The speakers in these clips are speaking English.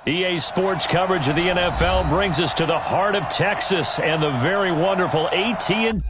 EA Sports coverage of the NFL brings us to the heart of Texas and the very wonderful AT&T.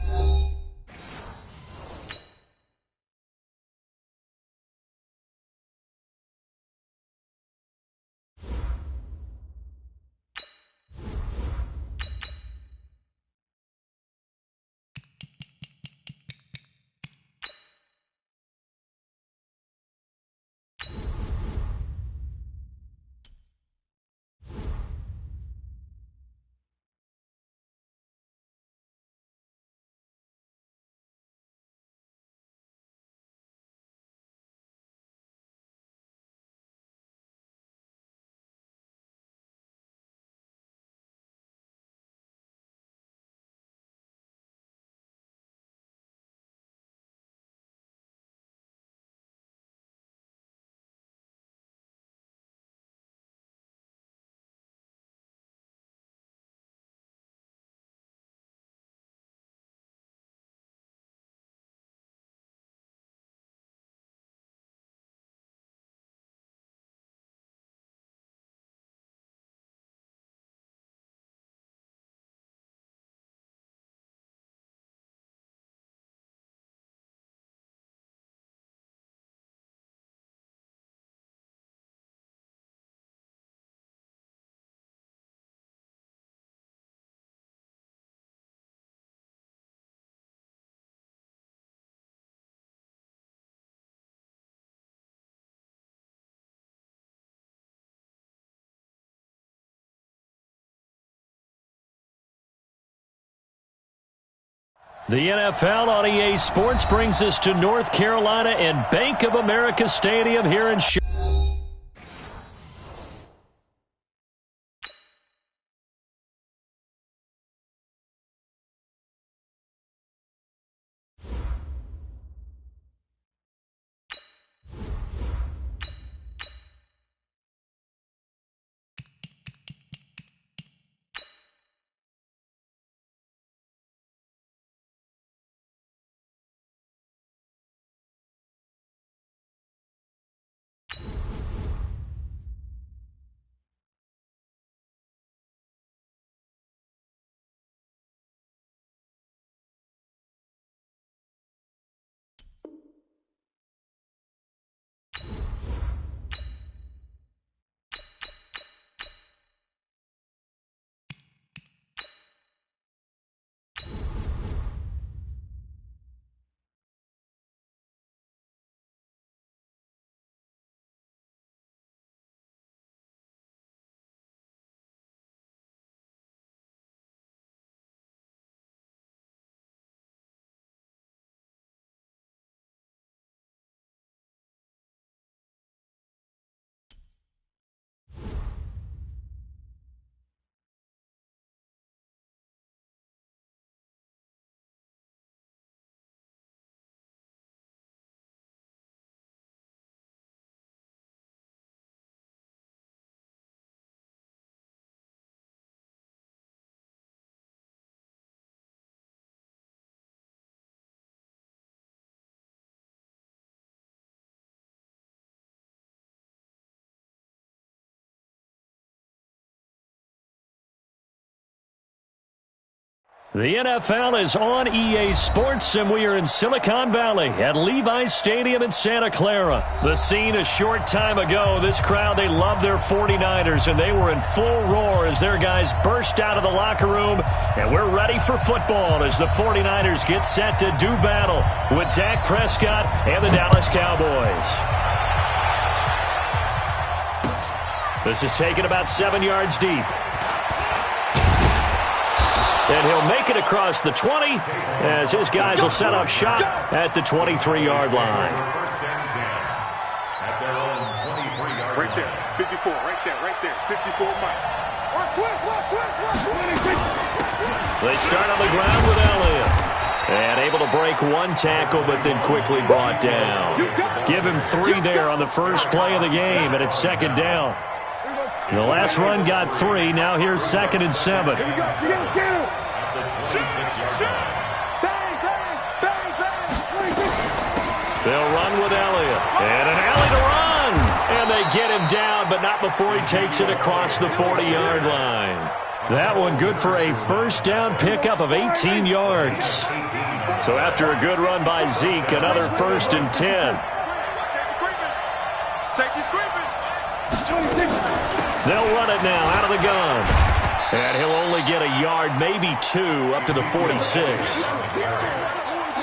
The NFL on EA Sports brings us to North Carolina and Bank of America Stadium here in Charlotte. The NFL is on EA Sports, and we are in Silicon Valley at Levi's Stadium in Santa Clara. The scene a short time ago, this crowd, they love their 49ers, and they were in full roar as their guys burst out of the locker room, and we're ready for football as the 49ers get set to do battle with Dak Prescott and the Dallas Cowboys. This is taken about 7 yards deep. And he'll make it across the 20 as his guys will set up shop at the 23-yard line. Right there, 54, right there, 54 Mike. They start on the ground with Elliott. And able to break one tackle, but then quickly brought down. Give him 3 there on the first play of the game, and it's second down. The last run got 3. Now here's 2nd and 7. They'll run with Elliott. And an alley to run. And they get him down, but not before he takes it across the 40-yard line. That one good for a first down pickup of 18 yards. So after a good run by Zeke, another 1st and 10. They'll run it now out of the gun. And he'll only get a yard, maybe 2, up to the 46.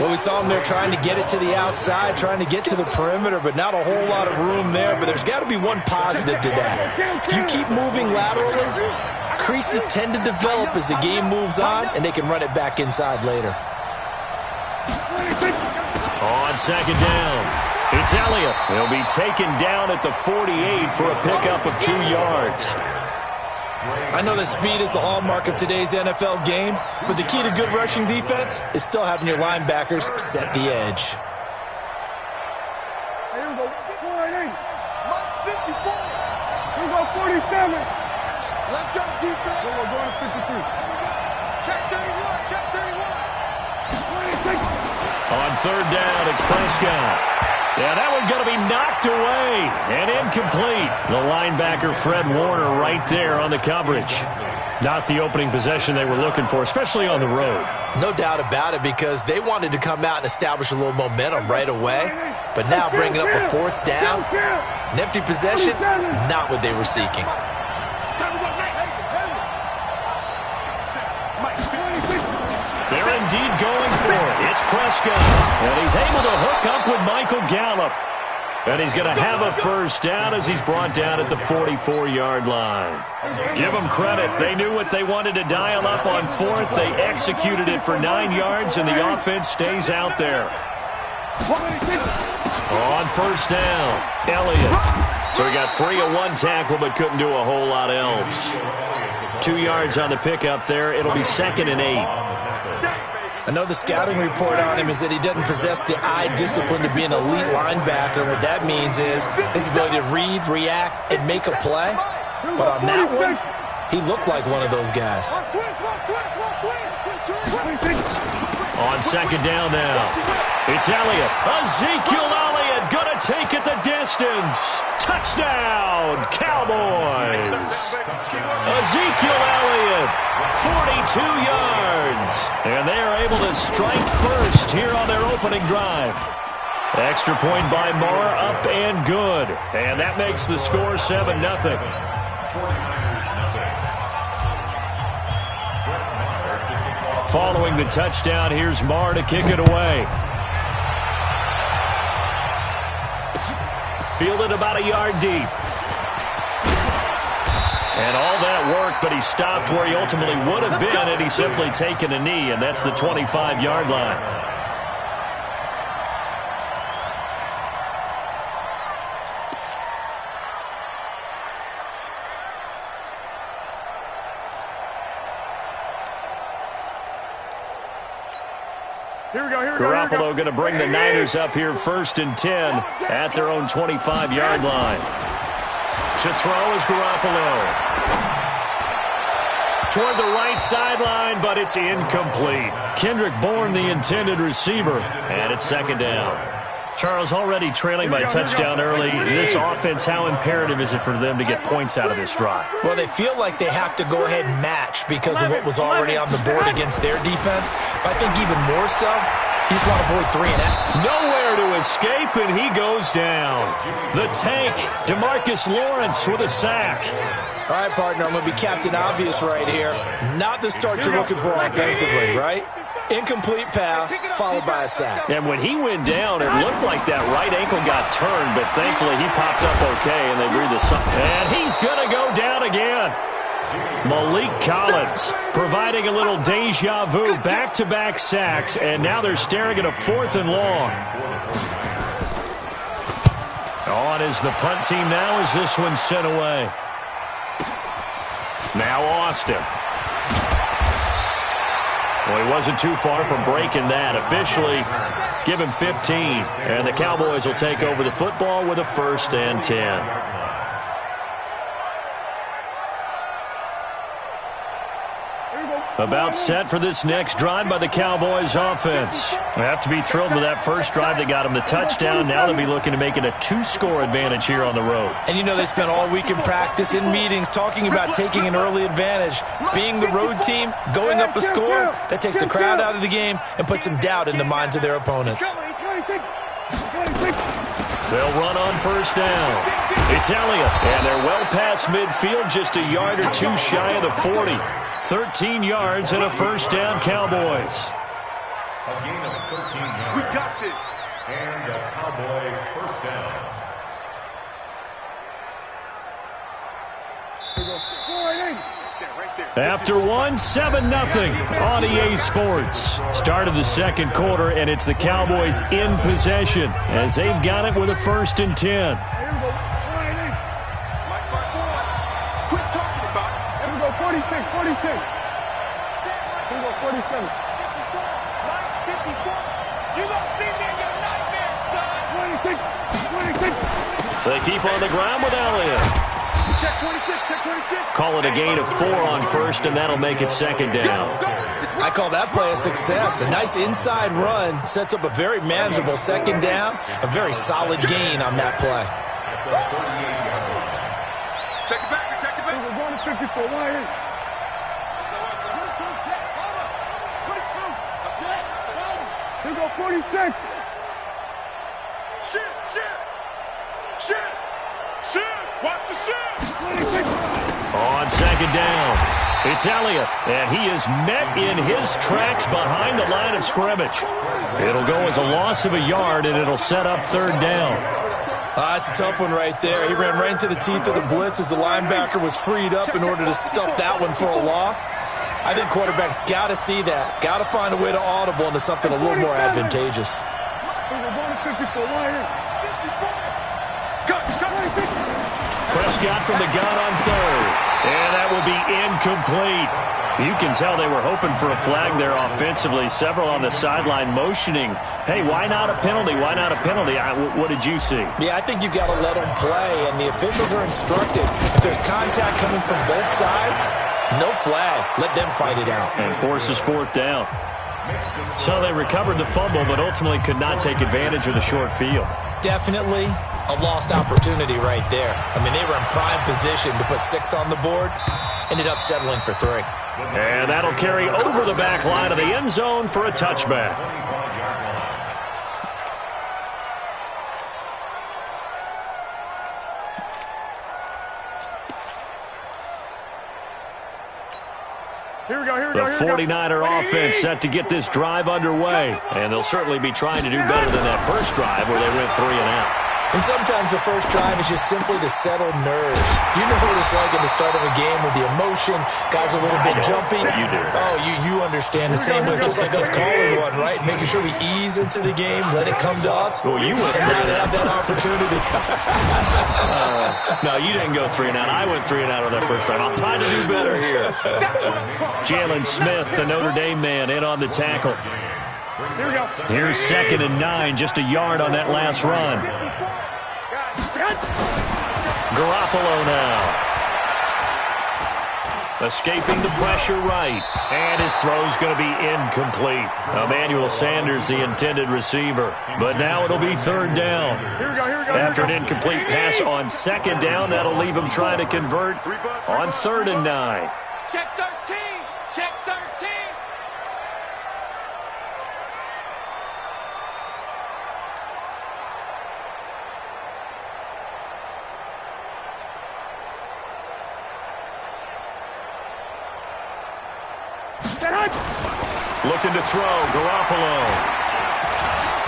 Well, we saw him there trying to get it to the outside, trying to get to the perimeter, but not a whole lot of room there. But there's got to be one positive to that. If you keep moving laterally, creases tend to develop as the game moves on, and they can run it back inside later. On 2nd down, it's Elliott. He'll be taken down at the 48 for a pickup of 2 yards. I know that speed is the hallmark of today's NFL game, but the key to good rushing defense is still having your linebackers set the edge. Here we go. 4-8. 54. Here we go. 47. Let's go, defense. We're going to 53. Check 31. Check 31. 26. On 3rd down, it's Prescott. Yeah, that one's going to be knocked away and incomplete. The linebacker, Fred Warner, right there on the coverage. Not the opening possession they were looking for, especially on the road. No doubt about it, because they wanted to come out and establish a little momentum right away. But now bringing up a 4th down, an empty possession, not what they were seeking. They're indeed going for it. It's Prescott, and he's able to hook up with Michael Gallup. And he's going to have a first down as he's brought down at the 44-yard line. Give them credit. They knew what they wanted to dial up on 4th. They executed it for 9 yards, and the offense stays out there. On 1st down, Elliott. So he got free of 1 tackle but couldn't do a whole lot else. 2 yards on the pickup there. It'll be 2nd and 8. I know the scouting report on him is that he doesn't possess the eye discipline to be an elite linebacker. What that means is his ability to read, react, and make a play. But on that one, he looked like one of those guys. On 2nd down now, it's Elliott. Ezekiel Elliott going to take it the distance. Touchdown, Cowboys. Ezekiel Elliott, 42 yards. And they are able to strike first here on their opening drive. Extra point by Marr, up and good. And that makes the score 7-0. Following the touchdown, here's Marr to kick it away. Fielded about a yard deep. And all that work, but he stopped where he ultimately would have been had he simply taken a knee, and that's the 25-yard line. Garoppolo going to bring the Niners up here 1st and 10 at their own 25-yard line. To throw is Garoppolo. Toward the right sideline, but it's incomplete. Kendrick Bourne, the intended receiver, and it's 2nd down. Charles, already trailing by touchdown early. This offense, how imperative is it for them to get points out of this drive? Well, they feel like they have to go ahead and match because of what was already on the board against their defense. But I think even more so, you just want to avoid 3 and out. Nowhere to escape, and he goes down. The tank, DeMarcus Lawrence with a sack. All right, partner, I'm going to be Captain Obvious right here. Not the start you're looking for offensively, right? Incomplete pass, followed by a sack. And when he went down, it looked like that right ankle got turned, but thankfully he popped up okay, and they breathed a sigh. And he's going to go down again. Malik Collins providing a little deja vu, back-to-back sacks, and now they're staring at a 4th and long. On is the punt team now as this one's sent away. Now Austin. Well, he wasn't too far from breaking that. Officially, give him 15. And the Cowboys will take over the football with a 1st and 10. About set for this next drive by the Cowboys offense. They have to be thrilled with that first drive that got them the touchdown. Now they'll be looking to make it a 2-score advantage here on the road. And you know they spent all week in practice, in meetings, talking about taking an early advantage. Being the road team, going up a score, that takes the crowd out of the game and puts some doubt in the minds of their opponents. They'll run on first down. It's Elliott, and they're well past midfield, just a yard or two shy of the 40. 13 yards and a first down, Cowboys. A gain of 13 yards. We got this. And a Cowboy first down. After one, 7-0 on EA Sports. Start of the second quarter, and it's the Cowboys in possession as they've got it with a 1st and 10. Quit talking about it. Here we go, 46. Here we go, 47. 54. You gonna see me in your nightmare, son. 26. They keep on the ground with Elliott. Check 26, check 26. Call it a gain of 4 on first, and that'll make it second down. I call that play a success. A nice inside run sets up a very manageable second down. A very solid gain on that play. Check it back, check it back. We're going to 54, 1-8. Here we go, 46. Shit. Watch the shit. On second down, it's Elliott, and he is met in his tracks behind the line of scrimmage. It'll go as a loss of a yard, and it'll set up third down. It's a tough one right there. He ran right into the teeth of the blitz as the linebacker was freed up in order to stuff that one for a loss. I think quarterbacks got to see that. Got to find a way to audible into something a little more advantageous. Prescott from the gun on third, and that will be incomplete. You can tell they were hoping for a flag there offensively. Several on the sideline motioning, hey, why not a penalty? Why not a penalty? What did you see? Yeah, I think you've got to let them play, and the officials are instructed. If there's contact coming from both sides, no flag. Let them fight it out. And forces fourth down. So they recovered the fumble, but ultimately could not take advantage of the short field. Definitely a lost opportunity right there. I mean, they were in prime position to put 6 on the board. Ended up settling for 3. And that'll carry over the back line of the end zone for a touchback. Here we go. The 49er offense set to get this drive underway. And they'll certainly be trying to do better than that first drive where they went 3 and out. And sometimes the first drive is just simply to settle nerves. You know what it's like at the start of a game with the emotion, guys a little bit jumpy. You do. Oh, you understand the same way, just like us calling one, right? Making sure we ease into the game, let it come to us. Well, you went 3 and out. Have that opportunity. No, you didn't go 3 and out. I went 3 and out on that first drive. I'll try to do better here. Jalen Smith, the Notre Dame man, in on the tackle. Here's 2nd and 9, just a yard on that last run. Garoppolo now. Escaping the pressure right. And his throw's going to be incomplete. Emmanuel Sanders, the intended receiver. But now it'll be third down. After an incomplete pass on second down, that'll leave him trying to convert on 3rd and 9. Check 13. Check 13. Looking to throw, Garoppolo.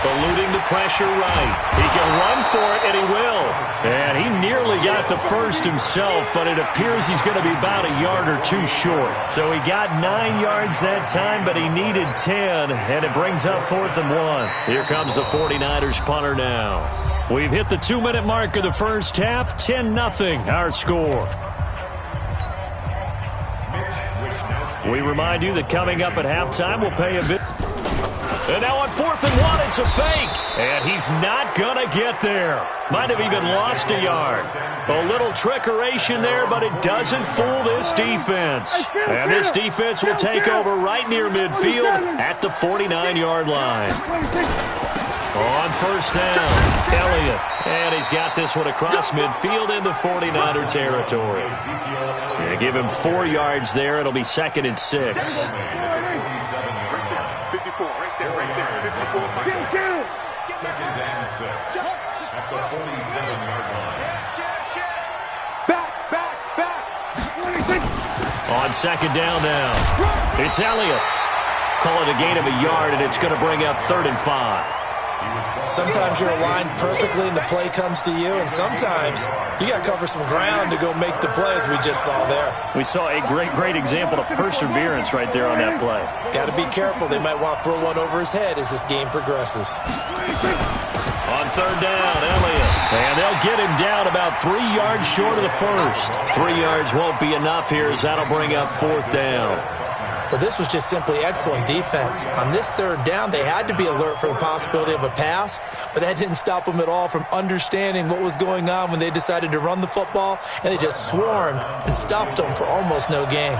Eluding the pressure right. He can run for it, and he will. And he nearly got the first himself, but it appears he's going to be about a yard or 2 short. So he got 9 yards that time, but he needed 10, and it brings up 4th and 1. Here comes the 49ers punter now. We've hit the 2-minute mark of the first half, 10-0 our score. We remind you that coming up at halftime, we'll pay a bit. And now on 4th and 1, it's a fake. And he's not going to get there. Might have even lost a yard. A little trickeration there, but it doesn't fool this defense. And this defense will take over right near midfield at the 49-yard line. On 1st down, Elliott. And he's got this one across midfield into 49er territory. Yeah, give him 4 yards there. It'll be 2nd and 6. 54, right there, 54. Second and 6 at the 47-yard line. Back. On 2nd down now, it's Elliott. Call it a gain of a yard, and it's going to bring up 3rd and 5. Sometimes you're aligned perfectly and the play comes to you, and sometimes you got to cover some ground to go make the play, as we just saw there. We saw a great example of perseverance right there on that play. Got to be careful. They might want to throw one over his head as this game progresses. On 3rd down, Elliott. And they'll get him down about 3 yards short of the first. 3 yards won't be enough here, as that'll bring up 4th down. Well, this was just simply excellent defense. On this 3rd down, they had to be alert for the possibility of a pass, but that didn't stop them at all from understanding what was going on when they decided to run the football, and they just swarmed and stuffed them for almost no gain.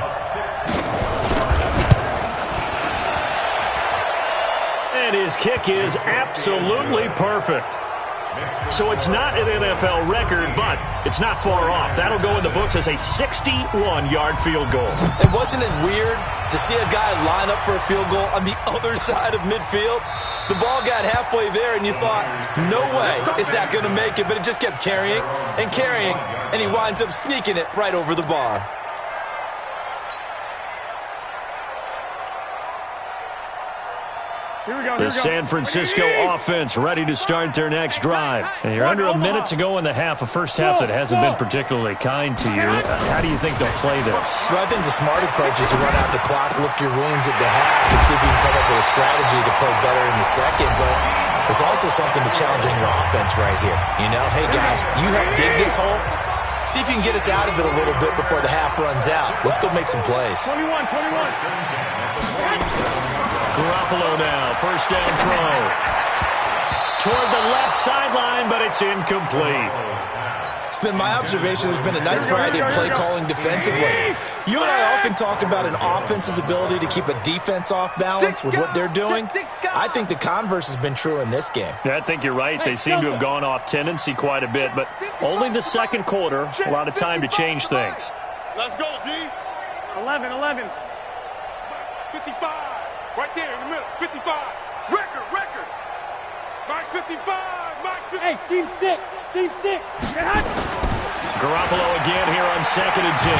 And his kick is absolutely perfect. So it's not an NFL record, but it's not far off. That'll go in the books as a 61-yard field goal. And wasn't it weird to see a guy line up for a field goal on the other side of midfield? The ball got halfway there, and you thought, no way is that going to make it, but it just kept carrying, and he winds up sneaking it right over the bar. The San Francisco offense ready to start their next drive. And you're under a minute to go in the half. A first half that hasn't been particularly kind to you. How do you think they'll play this? Well, I think the smart approach is to run out the clock, lick your wounds at the half, and see if you can come up with a strategy to play better in the second. But there's also something to challenging your offense right here. You know, hey, guys, you help dig this hole. See if you can get us out of it a little bit before the half runs out. Let's go make some plays. 21. Garoppolo now, 1st down throw. Toward the left sideline, but it's incomplete. It's been my observation there's been a nice variety of play calling defensively. You and I often talk about an offense's ability to keep a defense off balance with what they're doing. I think the converse has been true in this game. Yeah, I think you're right. They seem to have gone off tendency quite a bit, but only the 2nd quarter, a lot of time to change things. Let's go, D. 11. 55. Right there in the middle. 55. Record. Mike 55. Mike 55. Hey, seam 6. Garoppolo again here on 2nd and 10.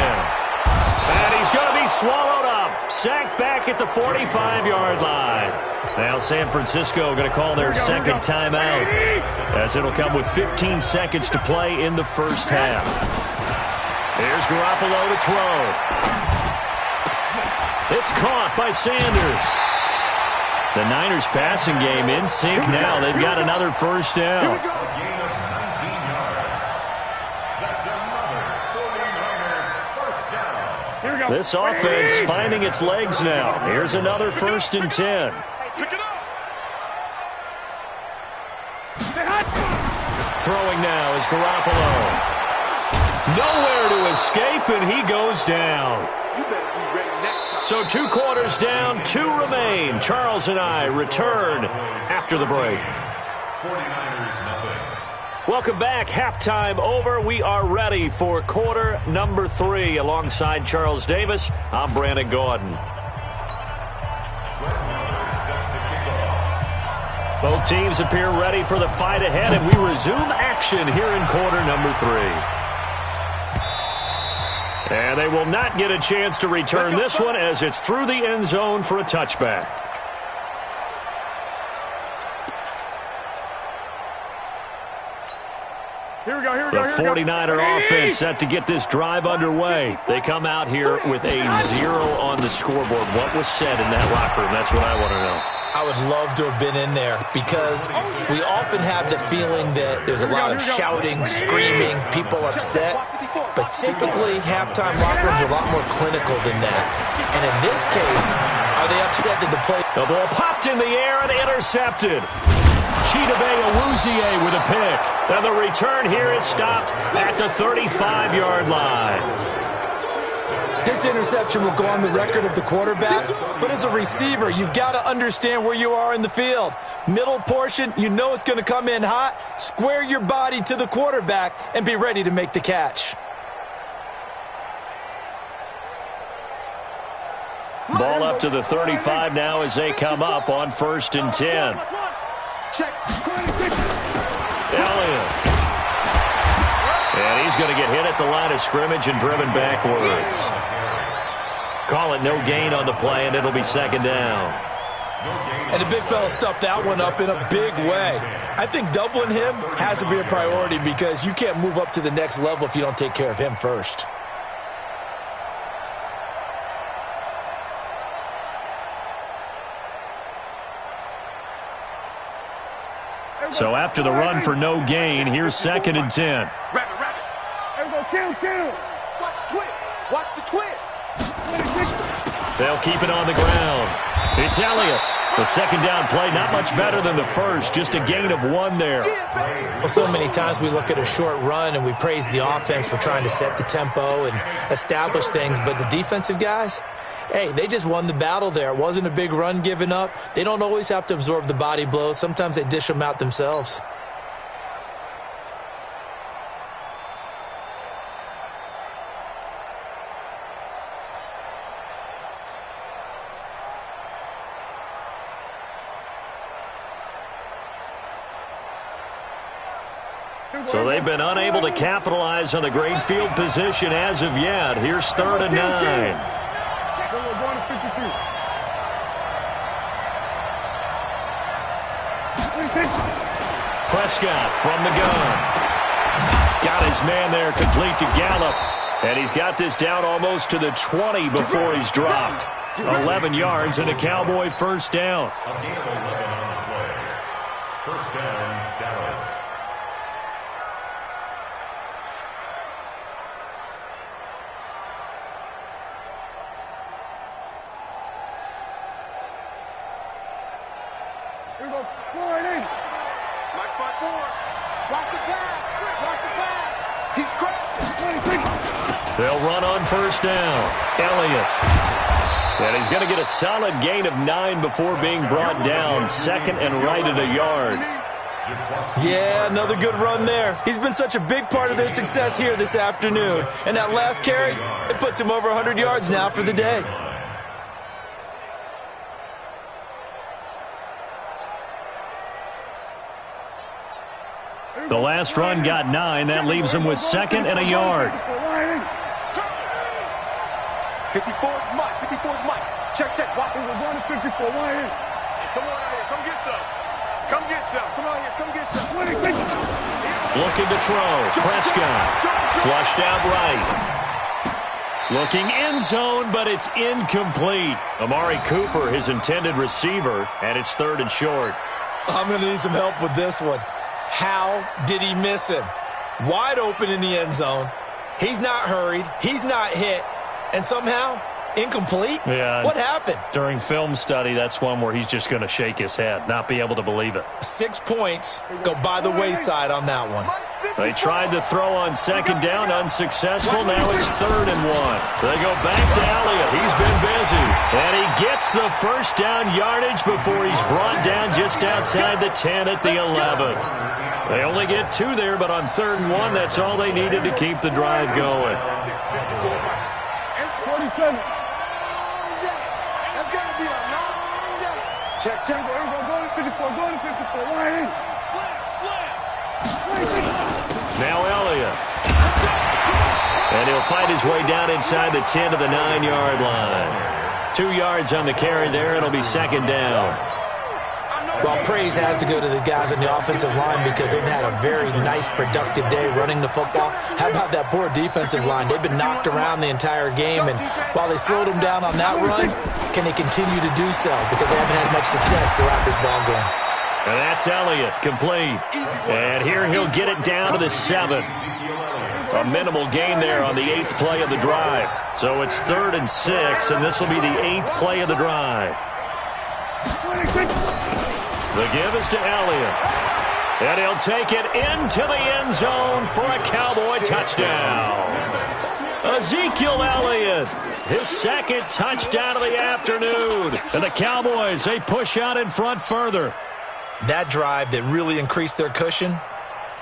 And he's going to be swallowed up. Sacked back at the 45-yard line. Now San Francisco going to call their 2nd timeout, as it'll come with 15 seconds to play in the first half. Here's Garoppolo to throw. It's caught by Sanders. The Niners passing game in sync now. They've got another 1st down. Gain of 19 yards. That's another 49er 1st down. This offense finding its legs now. Here's another 1st and 10. Pick it up. Throwing now is Garoppolo. Nowhere to escape, and he goes down. You better be ready next time. So 2 quarters down, 2 remain. Charles and I return after the break. 49ers nothing. Welcome back. Halftime over. We are ready for quarter number 3. Alongside Charles Davis, I'm Brandon Gordon. Both teams appear ready for the fight ahead, and we resume action here in quarter number 3. And they will not get a chance to return this one, as it's through the end zone for a touchback. The 49er offense set to get this drive underway. They come out here with a 0 on the scoreboard. What was said in that locker room? That's what I want to know. I would love to have been in there, because we often have the feeling that there's a lot of shouting, screaming, people upset. But typically, halftime locker rooms are a lot more clinical than that. And in this case, Are they upset that the play... The ball popped in the air and intercepted. Chidobe Awuzie with a pick. And the return here is stopped at the 35-yard line. This interception will go on the record of the quarterback, but as a receiver, you've got to understand where you are in the field. Middle portion, you know it's going to come in hot. Square your body to the quarterback and be ready to make the catch. Ball up to the 35 now as they come up on 1st and 10. Check. Elliott. And he's going to get hit at the line of scrimmage and driven backwards. Call it no gain on the play, and it'll be 2nd down. And the big fella stuffed that one up in a big way. I think doubling him has to be a priority because you can't move up to the next level if you don't take care of him first. So after the run for no gain, here's 2nd and 10. Kill. Watch the twist. Watch the twist. They'll keep it on the ground. It's Elliott. The 2nd down play, not much better than the first, just a gain of 1 there. Well, so many times we look at a short run and we praise the offense for trying to set the tempo and establish things, but the defensive guys, hey, they just won the battle there. It wasn't a big run given up. They don't always have to absorb the body blows. Sometimes they dish them out themselves. So they've been unable to capitalize on the great field position as of yet. Here's 3rd and 9. Prescott from the gun. Got his man there complete to Gallup. And he's got this down almost to the 20 before he's dropped. 11 yards and a Cowboy 1st down. A gain of 11 on the play. 1st down, Dallas. Here we go. Flying in. Mike 5-4. Watch the pass. Watch the pass. He's crashing. They'll run on 1st down. Elliott. And he's going to get a solid gain of 9 before being brought down. 2nd and right at a yard. Yeah, another good run there. He's been such a big part of their success here this afternoon. And that last carry, it puts him over 100 yards now for the day. The last run got 9. That leaves him with 2nd and a yard. 54's Mike. 54's Mike. Check. Watch. We're going to 54. Line in. Come on out here. Come get some. Come get some. Come on here. Come get some. Looking to throw. Prescott. Flushed out right. Looking end zone, but it's incomplete. Amari Cooper, his intended receiver, and it's 3rd and short. I'm going to need some help with this one. How did he miss him? Wide open in the end zone. He's not hurried. He's not hit. And somehow, incomplete? Yeah. What happened? During film study, that's one where he's just going to shake his head, not be able to believe it. 6 points go by the wayside on that one. They tried to throw on 2nd down, unsuccessful. Now it's 3rd and 1. They go back to Elliott. He's been busy. And he gets the 1st down yardage before he's brought down just outside the 10 at the 11. They only get 2 there, but on 3rd and 1, that's all they needed to keep the drive going. 47. That's got to be a long day. Check. Go to 54. Go to 54. Line in. Slam. Now Elliott. And he'll fight his way down inside the 10 to the 9-yard line. 2 yards on the carry there. It'll be 2nd down. Well, praise has to go to the guys on the offensive line because they've had a very nice, productive day running the football. How about that poor defensive line? They've been knocked around the entire game, and while they slowed them down on that run, can they continue to do so? Because they haven't had much success throughout this ball game. And that's Elliott, complete. And here he'll get it down to the 7. A minimal gain there on the 8th play of the drive. So it's 3rd and 6, and this will be the 8th play of the drive. The give is to Elliott. And he'll take it into the end zone for a Cowboy touchdown. Ezekiel Elliott, his 2nd touchdown of the afternoon. And the Cowboys, they push out in front further. That drive that really increased their cushion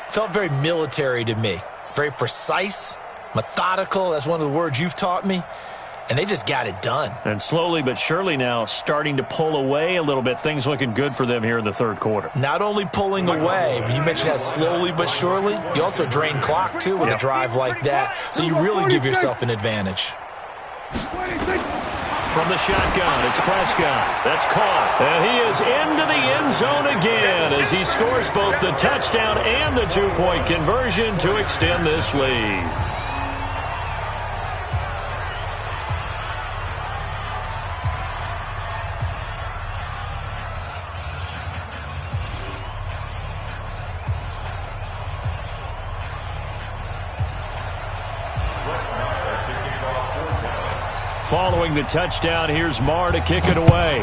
felt very military to me. Very precise, methodical. That's one of the words you've taught me. And they just got it done. And slowly but surely now starting to pull away a little bit. Things looking good for them here in the 3rd quarter. Not only pulling away, but you mentioned that slowly but surely. You also drain clock, too, with a drive like that. So you really give yourself an advantage. From the shotgun, it's Prescott. That's caught. And he is into the end zone again as he scores both the touchdown and the 2-point conversion to extend this lead. Following the touchdown, here's Marr to kick it away.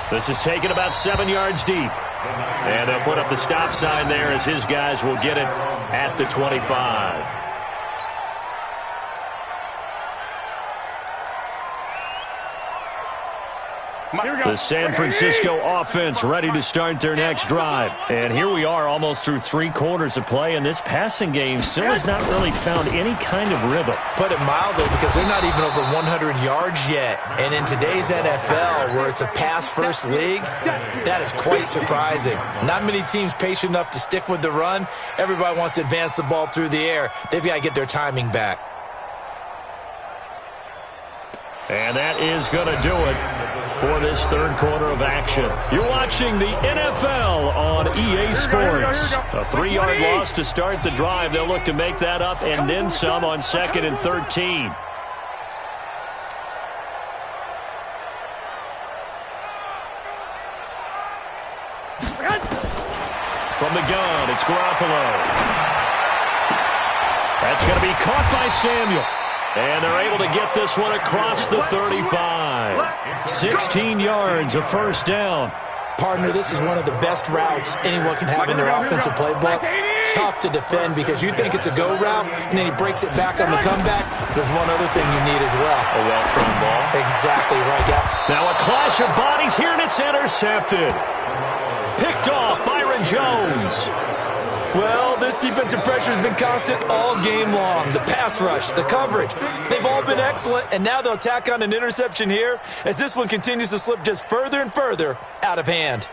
This is taken about 7 yards deep. And they'll put up the stop sign there as his guys will get it at the 25. The San Francisco offense ready to start their next drive. And here we are almost through 3 quarters of play, and this passing game still has not really found any kind of rhythm. Put it mildly, because they're not even over 100 yards yet. And in today's NFL, where it's a pass-first league, that is quite surprising. Not many teams patient enough to stick with the run. Everybody wants to advance the ball through the air. They've got to get their timing back. And that is going to do it for this 3rd quarter of action. You're watching the NFL on EA Sports. A 3-yard loss to start the drive. They'll look to make that up and then some on 2nd and 13. From the gun, it's Garoppolo. That's going to be caught by Samuel. And they're able to get this one across the 35. 16 yards, a first down. Partner, this is one of the best routes anyone can have in their offensive playbook. Tough to defend because you think it's a go route, and then he breaks it back on the comeback. There's one other thing you need as well. A well-thrown ball. Exactly right, yeah. Now a clash of bodies here, and it's intercepted. Picked off, Byron Jones. Well, this defensive pressure has been constant all game long. The pass rush, the coverage, they've all been excellent, and now they'll tack on an interception here as this one continues to slip just further and further out of hand.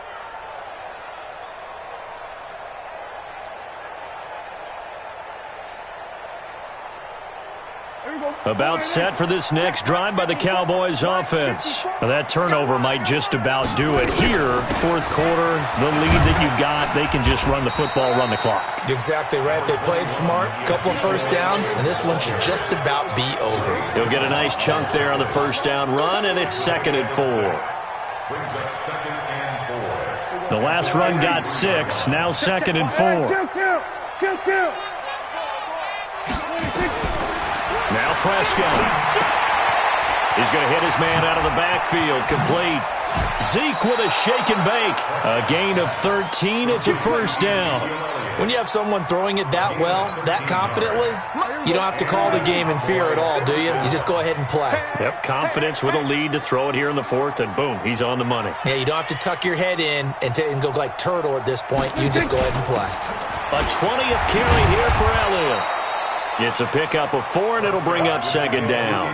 About set for this next drive by the Cowboys offense. Now that turnover might just about do it here. 4th quarter, the lead that you've got, they can just run the football, run the clock. You're exactly right. They played smart, couple of first downs, and this one should just about be over. He'll get a nice chunk there on the first down run, and it's 2nd and 4. The last run got 6, now 2nd and 4. Now Prescott. He's going to hit his man out of the backfield. Complete. Zeke with a shake and bake. A gain of 13. It's a first down. When you have someone throwing it that well, that confidently, you don't have to call the game in fear at all, do you? You just go ahead and play. Yep, confidence with a lead to throw it here in the 4th, and boom, he's on the money. Yeah, you don't have to tuck your head in and go like turtle at this point. You just go ahead and play. A 20th carry here for Elliott. It's a pickup of 4, and it'll bring up 2nd down.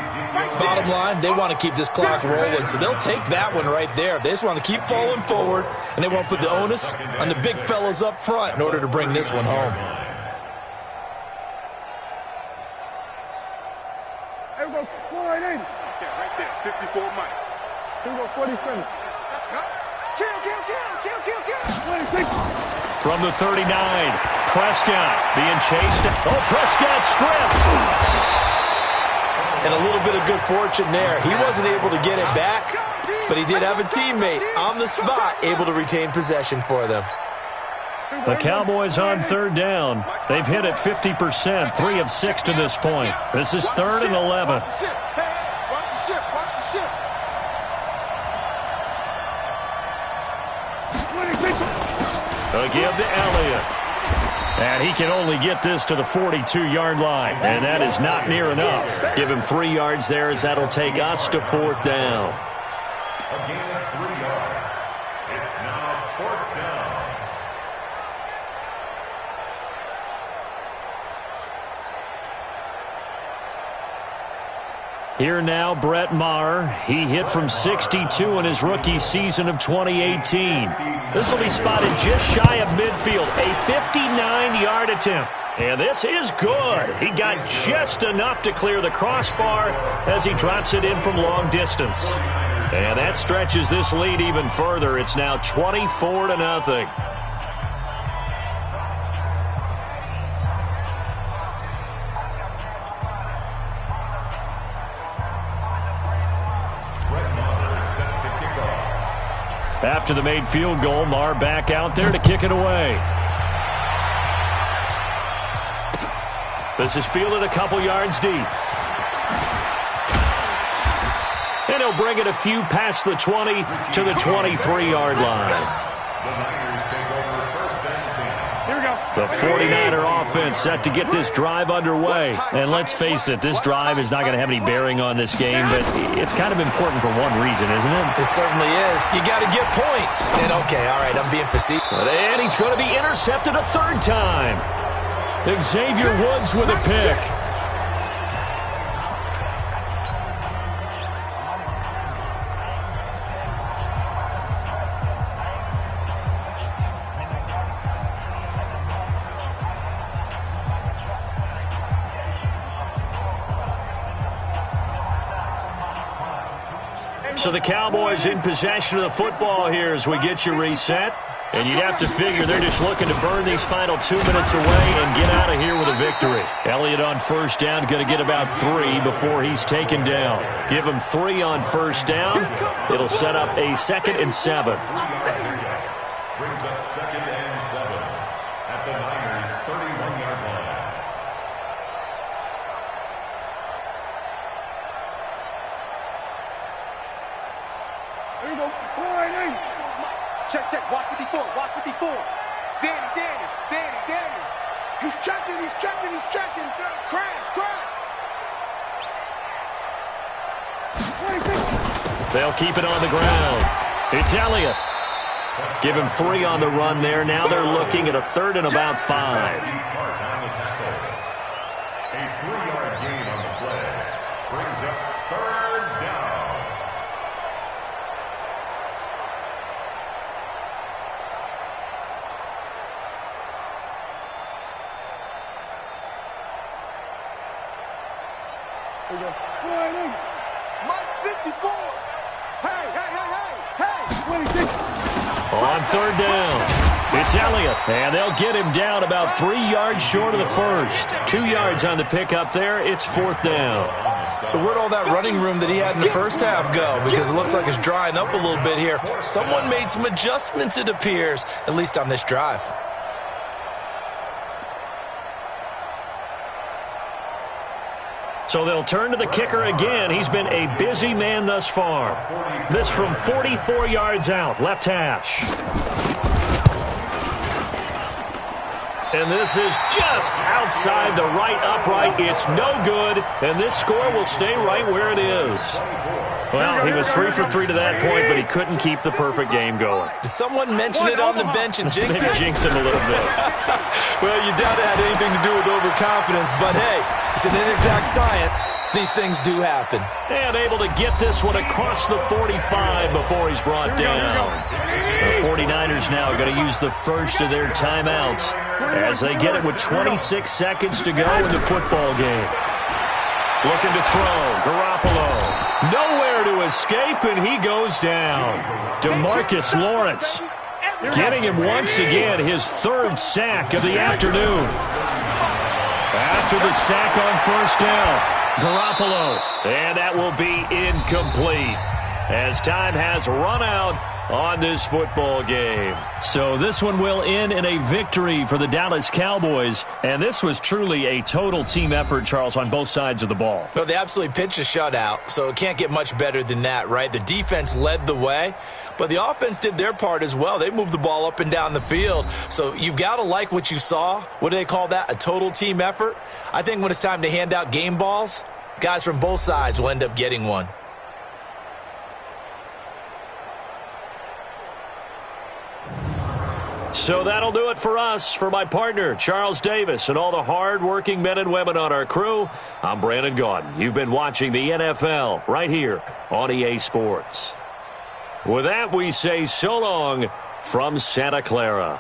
Bottom line, they want to keep this clock rolling, so they'll take that one right there. They just want to keep falling forward, and they won't put the onus on the big fellas up front in order to bring this one home. Everybody, go right in. Right there, 54 Mike. Here we go, 47. Kill. From the 39, Prescott being chased. Oh, Prescott stripped. And a little bit of good fortune there. He wasn't able to get it back, but he did have a teammate on the spot able to retain possession for them. The Cowboys on third down. They've hit it 50%, 3 of 6 to this point. This is 3rd and 11. Watch the ship. Watch the ship. Watch the ship. They'll give to Elliott. And he can only get this to the 42-yard line. And that is not near enough. Give him 3 yards there as that'll take us to 4th down. A gain of 3 yards. It's now 4th down. Here now, Brett Maher. He hit from 62 in his rookie season of 2018. This will be spotted just shy of midfield, a 59-yard attempt. And this is good. He got just enough to clear the crossbar as he drops it in from long distance. And that stretches this lead even further. It's now 24-0. After the made field goal, Maher back out there to kick it away. This is fielded a couple yards deep. And he'll bring it a few past the 20 to the 23-yard line. The 49er offense set to get this drive underway. And let's face it, this drive is not going to have any bearing on this game, but it's kind of important for one reason, isn't it? It certainly is. You got to get points. And okay, all right, I'm being facetious. And he's going to be intercepted a 3rd time. Xavier Woods with a pick. So the Cowboys in possession of the football here as we get you reset. And you'd have to figure they're just looking to burn these final 2 minutes away and get out of here with a victory. Elliott on 1st down, going to get about 3 before he's taken down. Give him 3 on 1st down. It'll set up a 2nd and 7. Brings up 2nd and 7 at the Niners' 31-yard line. There you go. Check, check. Watch 54. Watch 54. Danny. He's checking. Crash. They'll keep it on the ground. It's Elliott. Give him 3 on the run there. Now they're looking at a 3rd and about 5. A 3-yard gain on the play. Brings up 3rd down. Mike 54. Hey. 26. On 3rd down, it's Elliott. And they'll get him down about 3 yards short of the 1st. 2 yards on the pickup there. It's 4th down. So where'd all that running room that he had in the first half go? Because it looks like it's drying up a little bit here. Someone made some adjustments, it appears, at least on this drive. So they'll turn to the kicker again. He's been a busy man thus far. This from 44 yards out, left hash. And this is just outside the right upright. It's no good, and this score will stay right where it is. Well, he was 3 for 3 to that point, but he couldn't keep the perfect game going. Did someone mention it on the bench and jinx it? Maybe jinx him a little bit. Well, you doubt it had anything to do with overconfidence, but hey, it's an inexact science. These things do happen. And able to get this one across the 45 before he's brought down. The 49ers now are going to use the first of their timeouts as they get it with 26 seconds to go in the football game. Looking to throw. Garoppolo. Nowhere to escape, and he goes down. DeMarcus Lawrence getting him once again his 3rd sack of the afternoon. After the sack on 1st down, Garoppolo. And that will be incomplete as time has run out on this football game. So this one will end in a victory for the Dallas Cowboys. And this was truly a total team effort, Charles, on both sides of the ball. Well, they absolutely pitched a shutout, so it can't get much better than that, right? The defense led the way, but the offense did their part as well. They moved the ball up and down the field. So you've got to like what you saw. What do they call that? A total team effort? I think when it's time to hand out game balls, guys from both sides will end up getting one. So that'll do it for us. For my partner, Charles Davis, and all the hard-working men and women on our crew, I'm Brandon Gaudin. You've been watching the NFL right here on EA Sports. With that, we say so long from Santa Clara.